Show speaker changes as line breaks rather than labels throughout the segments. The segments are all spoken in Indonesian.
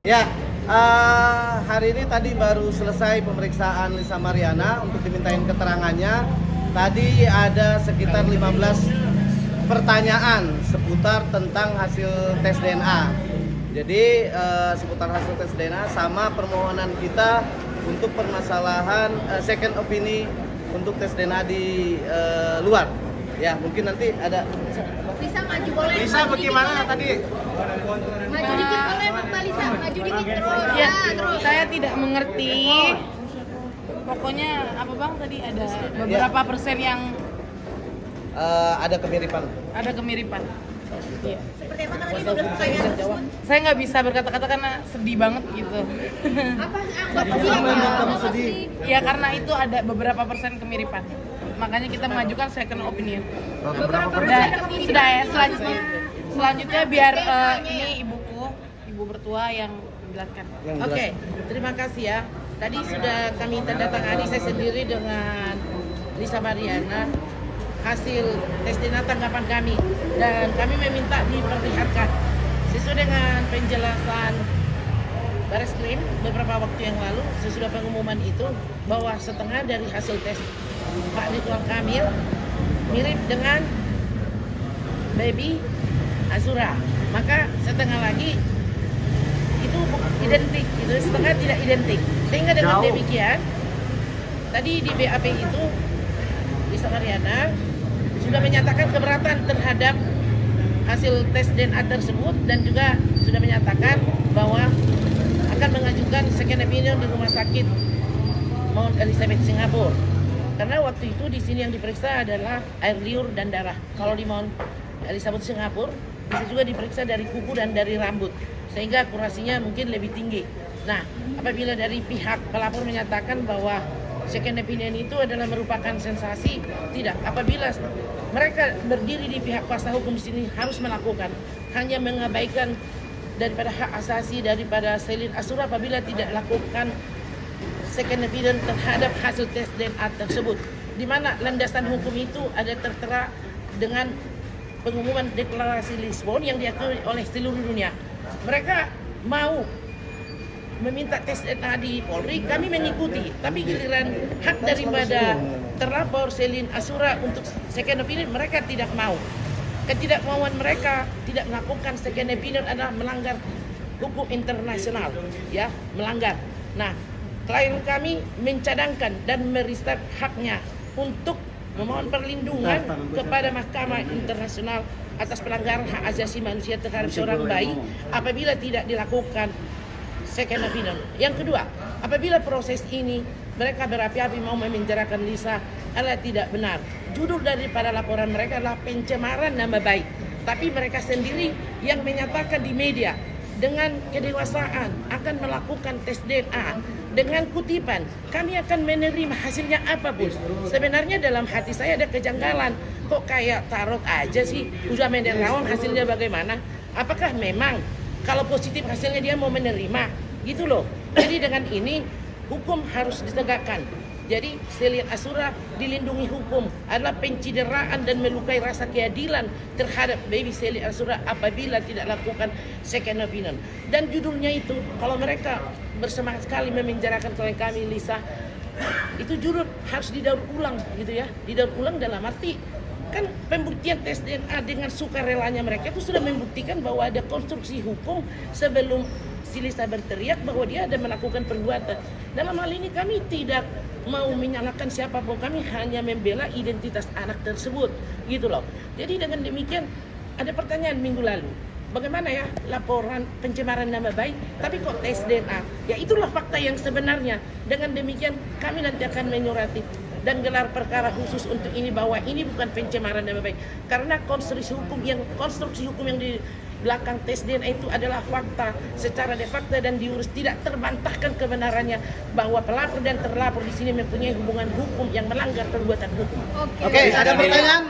Ya, hari ini tadi baru selesai pemeriksaan Lisa Mariana untuk dimintain keterangannya. Tadi ada sekitar 15 pertanyaan seputar tentang hasil tes DNA. Jadi seputar hasil tes DNA sama permohonan kita untuk permasalahan second opinion untuk tes DNA di luar. Ya, mungkin nanti ada.
Lisa maju boleh.
Lisa bagaimana tadi?
Maju dikit boleh Mbak Lisa, maju dikit terus.
Ya,
Terus.
saya tidak mengerti. Pokoknya apa bang tadi ada beberapa persen yang
Ada kemiripan.
ada kemiripan. Iya.
Seperti apa tadi 12 pertanyaan tersebut?
Saya nggak bisa berkata-kata karena sedih banget gitu.
Apa anggap
sedih?
Ya karena itu ada beberapa persen kemiripan. Makanya kita mengajukan second opinion. Sudah ya, selanjutnya biar ini ibu bertua yang menjelaskan.
Oke, terima kasih ya. Tadi sudah kami tanda tangani saya sendiri dengan Lisa Mariana hasil tes DNA tanggapan kami, dan kami meminta diperlihatkan sesuai dengan penjelasan Bareskrim beberapa waktu yang lalu sesudah pengumuman itu bahwa setengah dari hasil tes Pak Ridwan Kamil mirip dengan baby Azura, maka setengah lagi itu identik, itu setengah tidak identik, sehingga dengan demikian tadi di BAP itu Lisa Mariana sudah menyatakan keberatan terhadap hasil tes DNA tersebut dan juga sudah menyatakan bahwa akan mengajukan second opinion di rumah sakit Mount Elizabeth Singapura, karena waktu itu di sini yang diperiksa adalah air liur dan darah. Kalau di Mount Elizabeth Singapura bisa juga diperiksa dari kuku dan dari rambut, sehingga akurasinya mungkin lebih tinggi. Nah, apabila dari pihak pelapor menyatakan bahwa second opinion itu adalah merupakan sensasi, tidak. Apabila mereka berdiri di pihak kuasa hukum di sini harus melakukan, hanya mengabaikan daripada hak asasi daripada Selin Azura apabila tidak lakukan second opinion terhadap hasil tes DNA tersebut, di mana landasan hukum itu ada tertera dengan pengumuman deklarasi Lisbon yang diakui oleh seluruh dunia. Mereka mau meminta tes DNA di Polri, kami mengikuti, tapi giliran hak daripada terlapor Selin Azura untuk second opinion mereka tidak mau. Ketidakmauan mereka tidak melakukan second opinion adalah melanggar hukum internasional, ya, melanggar. Nah, klien kami mencadangkan dan meristek haknya untuk memohon perlindungan kepada Mahkamah Internasional atas pelanggaran hak asasi manusia terhadap seorang bayi apabila tidak dilakukan second opinion. Yang kedua, apabila proses ini mereka berapi-api mau memenjarakan Lisa adalah tidak benar. Judul daripada laporan mereka adalah pencemaran nama baik, tapi mereka sendiri yang menyatakan di media dengan kedewasaan akan melakukan tes DNA dengan kutipan kami akan menerima hasilnya apapun. Sebenarnya dalam hati saya ada kejanggalan, kok kayak tarot aja sih, udah menerima hasilnya bagaimana? Apakah memang kalau positif hasilnya dia mau menerima gitu loh? Jadi dengan ini hukum harus ditegakkan. Jadi Selin Azura dilindungi hukum adalah pencideraan dan melukai rasa keadilan terhadap baby Selin Azura apabila tidak lakukan second opinion. Dan judulnya itu kalau mereka bersemangat sekali memenjarakan klien kami Lisa, itu judul harus didaur ulang gitu ya. Didaur ulang dalam arti kan pembuktian tes DNA dengan sukarelanya mereka itu sudah membuktikan bahwa ada konstruksi hukum sebelum si Lisa berteriak bahwa dia ada melakukan perbuatan. Dalam hal ini kami tidak mau menyalahkan siapapun, kami hanya membela identitas anak tersebut gitu loh. Jadi dengan demikian ada pertanyaan minggu lalu, bagaimana ya laporan pencemaran nama baik tapi kok tes DNA? Ya itulah fakta yang sebenarnya. Dengan demikian kami nanti akan menyurati dan gelar perkara khusus untuk ini bahwa ini bukan pencemaran nama baik, karena konstruksi hukum yang di belakang tes DNA itu adalah fakta secara de facto dan diurus, tidak terbantahkan kebenarannya bahwa pelapor dan terlapor di sini mempunyai hubungan hukum yang melanggar perbuatan hukum.
Oke, ada pertanyaan?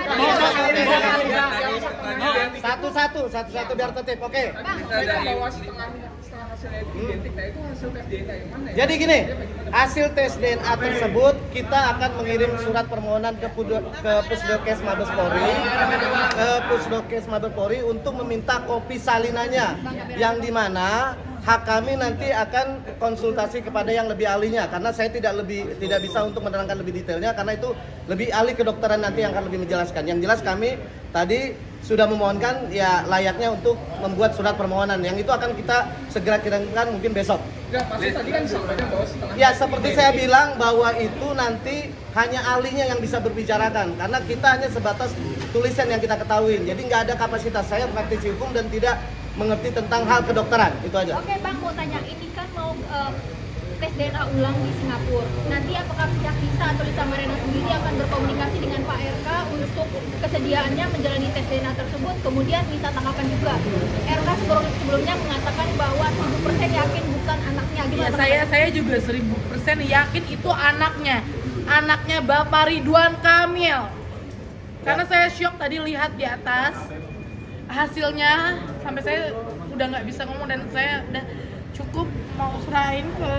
Satu-satu biar tertib. Oke. Jadi gini, hasil tes DNA tersebut kita akan mengirim surat permohonan ke Pusdokes Mabes Polri untuk meminta kopi salinannya, yang dimana hak kami nanti akan konsultasi kepada yang lebih ahlinya, karena saya tidak bisa untuk menerangkan lebih detailnya, karena itu lebih ahli kedokteran nanti yang akan lebih menjelaskan. Yang jelas kami tadi sudah memohonkan ya layaknya untuk membuat surat permohonan, yang itu akan kita segera kirimkan mungkin besok. Ya seperti saya bilang bahwa itu nanti hanya ahlinya yang bisa berbicarakan, karena kita hanya sebatas tulisan yang kita ketahui, jadi nggak ada kapasitas. Saya praktisi hukum dan tidak mengerti tentang hal kedokteran, itu aja.
Oke Bang, mau tanya, ini kan mau tes DNA ulang di Singapura. Nanti apakah pihak Lisa atau Lisa Mariana sendiri akan berkomunikasi dengan Pak RK untuk kesediaannya menjalani tes DNA tersebut? Kemudian minta tanggapan juga. RK sebelumnya mengatakan bahwa 1000% yakin bukan anaknya. Gimana?
Ya, saya juga 1000% yakin itu anaknya Bapak Ridwan Kamil. Karena saya syok tadi lihat di atas hasilnya, sampai saya udah nggak bisa ngomong dan saya udah cukup mau serahin ke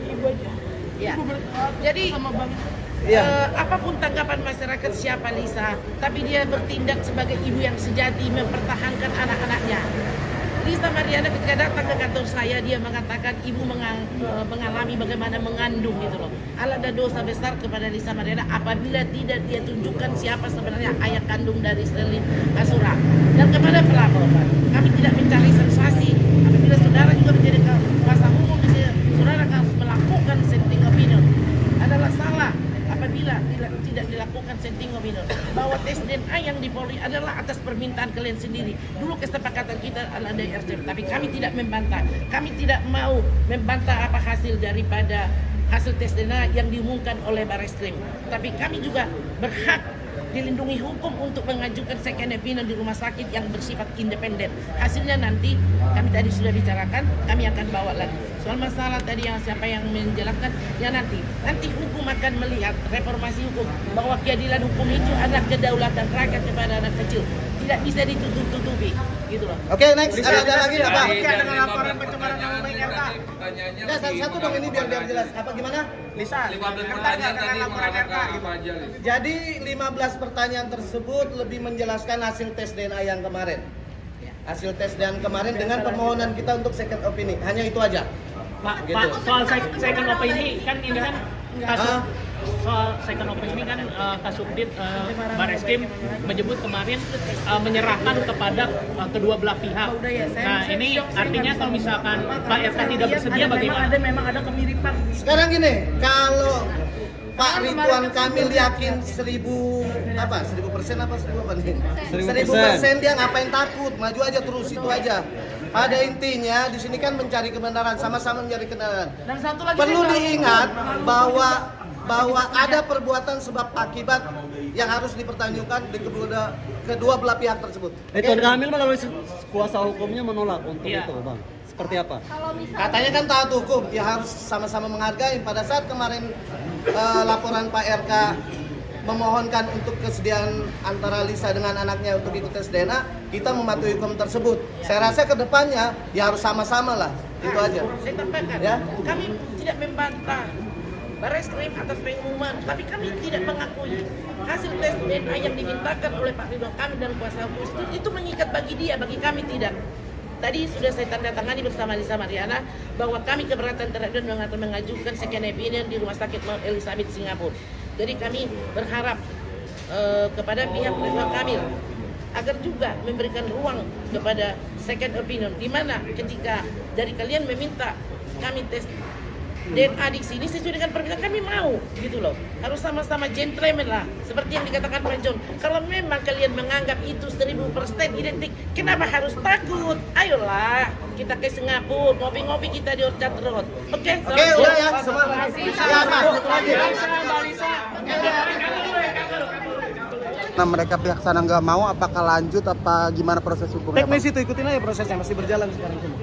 ibu aja.
Ya.
Ibu
Jadi
sama bang.
apapun tanggapan masyarakat siapa Lisa, tapi dia bertindak sebagai ibu yang sejati mempertahankan anak-anaknya. Lisa Mariana ketika datang ke kantor saya, dia mengatakan ibu mengalami bagaimana mengandung gitu loh. Ada dosa besar kepada Lisa Mariana apabila tidak dia tunjukkan siapa sebenarnya ayah kandung dari Sterling Asura. Dan kepada pelapor, kami tidak mencari sensasi. Apabila saudara juga menjadi kuasa hukum, saudara harus melakukan dissenting opinion. Adalah salah apabila tidak dilakukan dissenting opinion, bahwa tes DNA yang di Polri adalah atas permintaan kalian sendiri. Dulu kesepakatan kita adalah dari RCM, tapi kami tidak membantah. Kami tidak mau membantah apa hasil daripada hasil tes DNA yang diumumkan oleh Barreskrim. Tapi kami juga berhak dilindungi hukum untuk mengajukan second opinion di rumah sakit yang bersifat independen. Hasilnya nanti kami tadi sudah bicarakan, kami akan bawa lagi. Soal masalah tadi yang siapa yang menjelaskan, ya nanti hukum akan melihat reformasi hukum bahwa keadilan hukum itu adalah kedaulatan rakyat kepada anak kecil, tidak bisa ditutup-tutupi, gitu loh.
Oke, next. Ada lagi apa?
Dengan laporan pencemaran nama baik RK.
Ya, satu dong ini biar jelas. Apa gimana?
Lisa,
15 pertanyaan tadi mengatakan apa aja?
Jadi 15 pertanyaan tersebut lebih menjelaskan hasil tes DNA yang kemarin. Hasil tes DNA kemarin dengan permohonan kita untuk second opinion. Hanya itu aja.
Pak,
Gitu.
Pak, soal second opinion ini kan kasus soal second opinion ini kan Kasubdit Barreskrim menyebut kemarin menyerahkan kepada kedua belah pihak. Nah ini artinya kalau misalkan Pak RK tidak bersedia bagaimana?
Memang ada kemiripan.
Sekarang gini, kalau Pak Ridwan Kamil yakin 1000% apa 1000% nih? 1000% dia ngapain takut? Maju aja terus, itu aja. Pada intinya di sini kan mencari kebenaran, sama-sama mencari kebenaran.
Dan satu lagi
Perlu diingat bahwa ada perbuatan sebab akibat yang harus dipertanyakan di kedua belah pihak tersebut.
Ridwan Kamil melalui kuasa hukumnya menolak untuk itu, Bang. Seperti apa?
Kalau misalnya
Katanya kan taat hukum, ya harus sama-sama menghargai. Pada saat kemarin laporan Pak RK memohonkan untuk kesediaan antara Lisa dengan anaknya untuk ikut tes DNA, kita mematuhi hukum tersebut. Saya rasa ke depannya ya harus sama-sama lah, itu aja.
Saya tambahkan,
Ya.
kami tidak membantah Barreskrim atas pengumuman, tapi kami tidak mengakui hasil tes DNA yang dimintakan oleh Pak Ridwan Kamil dan kuasa hukum itu mengikat bagi dia, bagi kami tidak. Tadi sudah saya tanda tangani bersama Lisa Mariana bahwa kami keberatan terhadap mengajukan second opinion di Rumah Sakit Mount Elizabeth Singapura. Jadi kami berharap kepada pihak Ridwan Kamil agar juga memberikan ruang kepada second opinion, di mana ketika dari kalian meminta kami tes DNA di sini sesuai dengan permintaan kami mau, gitu loh. Harus sama-sama gentleman lah, seperti yang dikatakan Pak John. Kalau memang kalian menganggap itu 1000% identik, kenapa harus takut? Ayolah, kita ke Singapura, ngopi-ngopi kita di Orchard Road. Oke,
udah ya, semua.
Nah mereka pihak sana nggak mau, apakah lanjut apa gimana proses hukumnya?
Teknis itu ikutin aja prosesnya, masih berjalan sekarang semua.